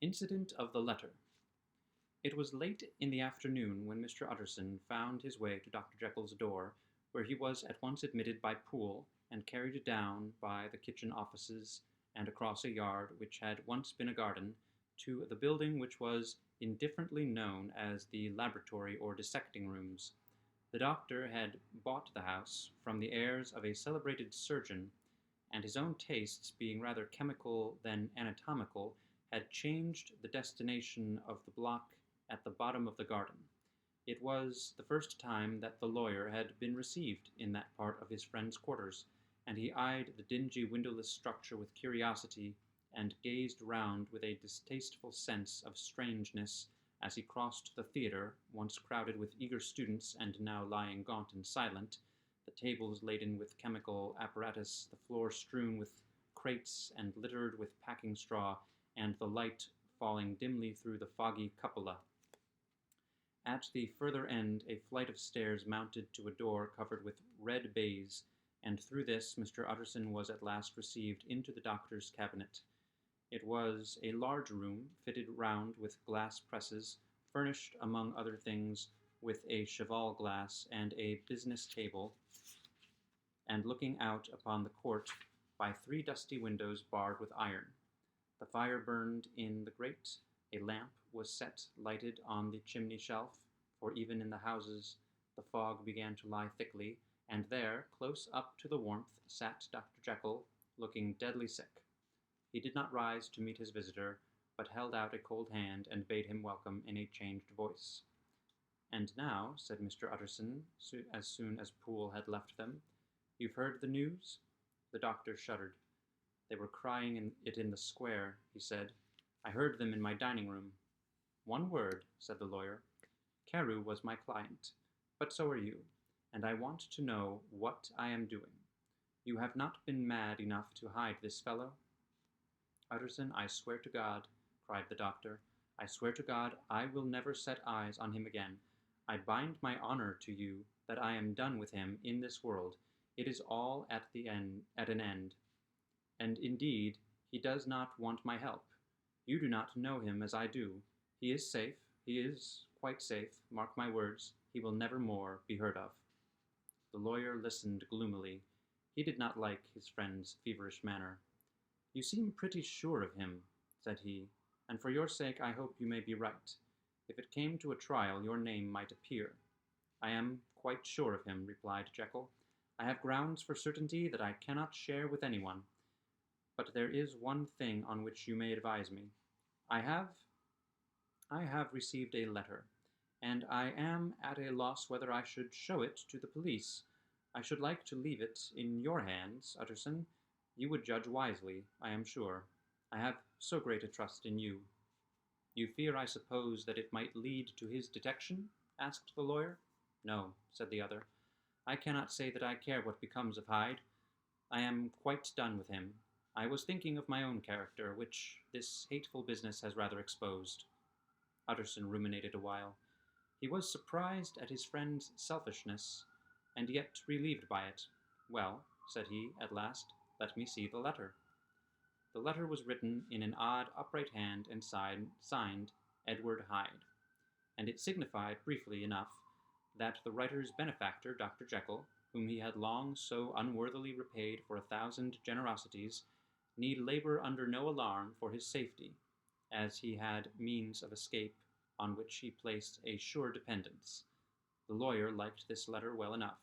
Incident of the Letter. It was late in the afternoon when Mr. Utterson found his way to Dr. Jekyll's door, where he was at once admitted by Poole, and carried down by the kitchen offices, and across a yard which had once been a garden, to the building which was indifferently known as the laboratory or dissecting rooms. The doctor had bought the house from the heirs of a celebrated surgeon, and his own tastes being rather chemical than anatomical, had changed the destination of the block at the bottom of the garden. It was the first time that the lawyer had been received in that part of his friend's quarters, and he eyed the dingy windowless structure with curiosity, and gazed round with a distasteful sense of strangeness as he crossed the theatre, once crowded with eager students and now lying gaunt and silent, the tables laden with chemical apparatus, the floor strewn with crates and littered with packing straw, and the light falling dimly through the foggy cupola. At the further end a flight of stairs mounted to a door covered with red baize, and through this Mr. Utterson was at last received into the doctor's cabinet. It was a large room, fitted round with glass presses, furnished, among other things, with a cheval glass and a business table, and looking out upon the court by 3 dusty windows barred with iron. The fire burned in the grate, a lamp was set lighted on the chimney shelf, for even in the houses the fog began to lie thickly, and there, close up to the warmth, sat Dr. Jekyll, looking deadly sick. He did not rise to meet his visitor, but held out a cold hand and bade him welcome in a changed voice. "And now," said Mr. Utterson, as soon as Poole had left them, "you've heard the news?" The doctor shuddered. "They were crying it in the square," he said. "I heard them in my dining room." "One word," said the lawyer. "Carew was my client, but so are you, and I want to know what I am doing. You have not been mad enough to hide this fellow?" "Utterson, I swear to God," cried the doctor, "I swear to God I will never set eyes on him again. I bind my honor to you that I am done with him in this world. It is all at an end. And indeed he does not want my help. You do not know him as I do. He is safe. He is quite safe. Mark my words. He will never more be heard of." The lawyer listened gloomily. He did not like his friend's feverish manner. "You seem pretty sure of him," said he, "and for your sake I hope you may be right. If it came to a trial, your name might appear." "I am quite sure of him," replied Jekyll. "I have grounds for certainty that I cannot share with anyone. But there is one thing on which you may advise me. I have received a letter, and I am at a loss whether I should show it to the police. I should like to leave it in your hands, Utterson. You would judge wisely, I am sure. I have so great a trust in you." "You fear, I suppose, that it might lead to his detection?" asked the lawyer. "No," said the other. "I cannot say that I care what becomes of Hyde. I am quite done with him. I was thinking of my own character, which this hateful business has rather exposed." Utterson ruminated a while. He was surprised at his friend's selfishness, and yet relieved by it. "Well," said he, at last, "let me see the letter." The letter was written in an odd, upright hand and signed Edward Hyde, and it signified, briefly enough, that the writer's benefactor, Dr. Jekyll, whom he had long so unworthily repaid for 1,000 generosities, need labor under no alarm for his safety, as he had means of escape on which he placed a sure dependence. The lawyer liked this letter well enough.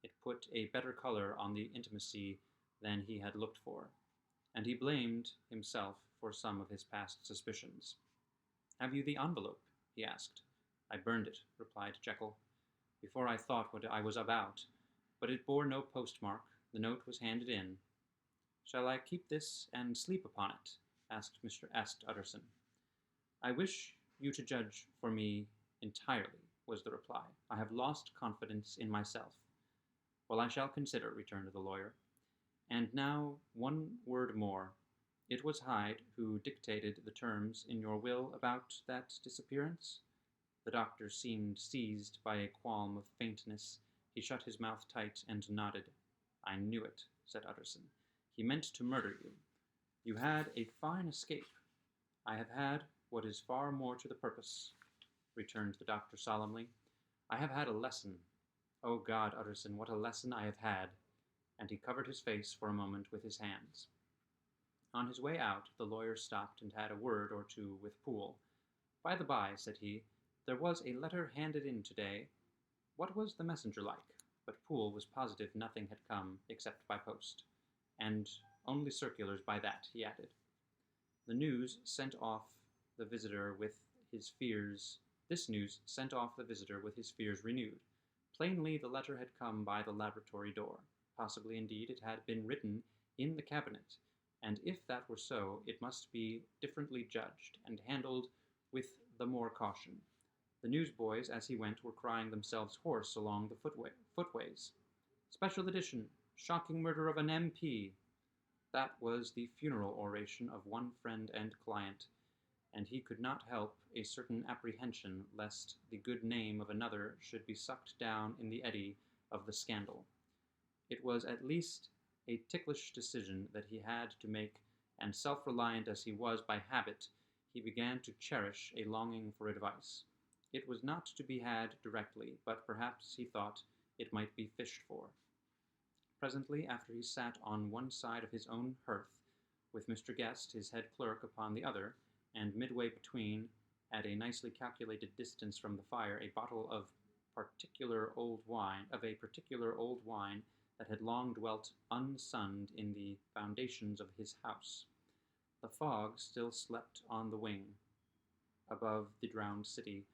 It put a better color on the intimacy than he had looked for, and he blamed himself for some of his past suspicions. "Have you the envelope?" he asked. "I burned it," replied Jekyll, "before I thought what I was about, but it bore no postmark. The note was handed in." "Shall I keep this and sleep upon it?" asked Utterson. "I wish you to judge for me entirely," was the reply. "I have lost confidence in myself." "Well, I shall consider," returned the lawyer. "And now one word more. It was Hyde who dictated the terms in your will about that disappearance?" The doctor seemed seized by a qualm of faintness. He shut his mouth tight and nodded. "I knew it," said Utterson. "He meant to murder you. You had a fine escape." "I have had what is far more to the purpose," returned the doctor solemnly. "I have had a lesson. O God, Utterson, what a lesson I have had!" And he covered his face for a moment with his hands. On his way out, the lawyer stopped and had a word or two with Poole. "By the by," said he, "there was a letter handed in today. What was the messenger like?" But Poole was positive nothing had come except by post. "And only circulars by that," he added. The news sent off the visitor with his fears. This news sent off the visitor with his fears renewed. Plainly the letter had come by the laboratory door. Possibly, indeed, it had been written in the cabinet, and if that were so, it must be differently judged, and handled with the more caution. The newsboys, as he went, were crying themselves hoarse along the footways. "Special edition! Shocking murder of an MP!" That was the funeral oration of one friend and client, and he could not help a certain apprehension lest the good name of another should be sucked down in the eddy of the scandal. It was at least a ticklish decision that he had to make, and self-reliant as he was by habit, he began to cherish a longing for advice. It was not to be had directly, but perhaps he thought it might be fished for. Presently, after he sat on one side of his own hearth, with Mr. Guest, his head clerk, upon the other, and midway between, at a nicely calculated distance from the fire, a bottle of a particular old wine that had long dwelt unsunned in the foundations of his house. The fog still slept on the wing above the drowned city,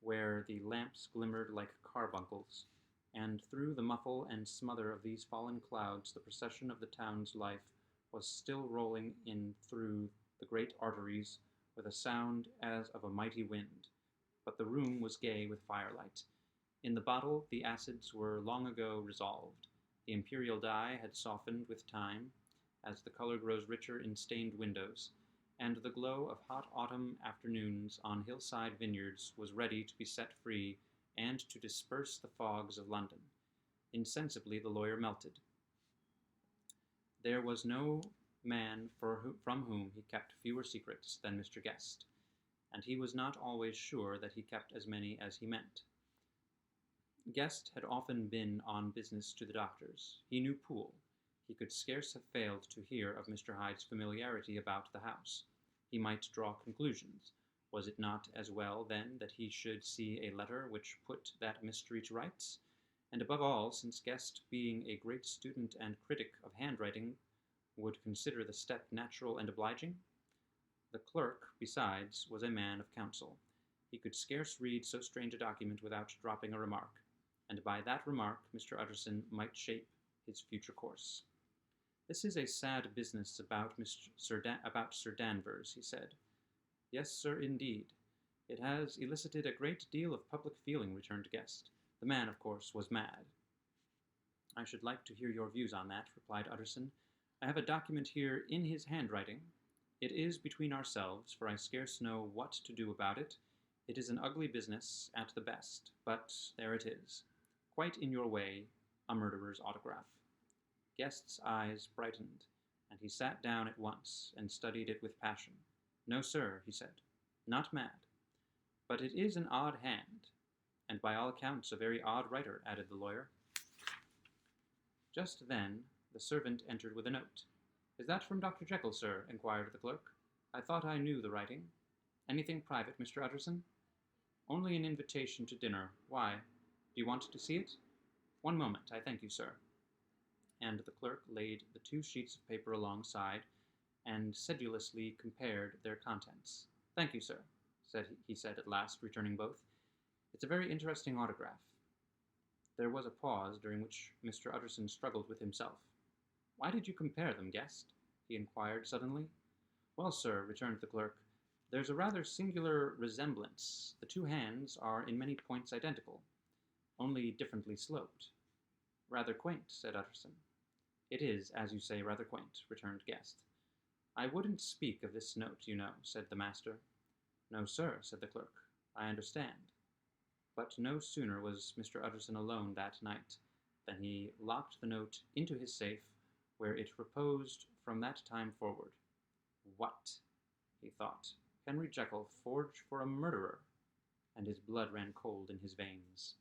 where the lamps glimmered like carbuncles, and through the muffle and smother of these fallen clouds the procession of the town's life was still rolling in through the great arteries with a sound as of a mighty wind. But the room was gay with firelight. In the bottle the acids were long ago resolved. The imperial dye had softened with time, as the color grows richer in stained windows, and the glow of hot autumn afternoons on hillside vineyards was ready to be set free and to disperse the fogs of London. Insensibly the lawyer melted. There was no man from whom he kept fewer secrets than Mr. Guest, and he was not always sure that he kept as many as he meant. Guest had often been on business to the doctor's. He knew Poole. He could scarce have failed to hear of Mr. Hyde's familiarity about the house. He might draw conclusions. Was it not as well, then, that he should see a letter which put that mystery to rights? And above all, since Guest, being a great student and critic of handwriting, would consider the step natural and obliging? The clerk, besides, was a man of counsel. He could scarce read so strange a document without dropping a remark, and by that remark Mr. Utterson might shape his future course. "This is a sad business about Sir Danvers," he said. "Yes, sir, indeed. It has elicited a great deal of public feeling," returned Guest. "The man, of course, was mad." "I should like to hear your views on that," replied Utterson. "I have a document here in his handwriting. It is between ourselves, for I scarce know what to do about it. It is an ugly business at the best, but there it is. Quite in your way, a murderer's autograph." Guest's eyes brightened, and he sat down at once and studied it with passion. "No, sir," he said, "not mad. But it is an odd hand, and by all accounts a very odd writer," added the lawyer. Just then the servant entered with a note. "Is that from Dr. Jekyll, sir?" inquired the clerk. "I thought I knew the writing. Anything private, Mr. Utterson?" "Only an invitation to dinner. Why? Do you want to see it?" "One moment, I thank you, sir." And the clerk laid the 2 sheets of paper alongside, and sedulously compared their contents. "Thank you, sir," he said at last, returning both. "It's a very interesting autograph." There was a pause, during which Mr. Utterson struggled with himself. "Why did you compare them, Guest?" he inquired suddenly. "Well, sir," returned the clerk, "there's a rather singular resemblance. The 2 hands are in many points identical, only differently sloped." "Rather quaint," said Utterson. "It is, as you say, rather quaint," returned Guest. "I wouldn't speak of this note, you know," said the master. "No, sir," said the clerk. "I understand." But no sooner was Mr. Utterson alone that night than he locked the note into his safe, where it reposed from that time forward. "What?" he thought. Henry Jekyll forged for a murderer, and his blood ran cold in his veins.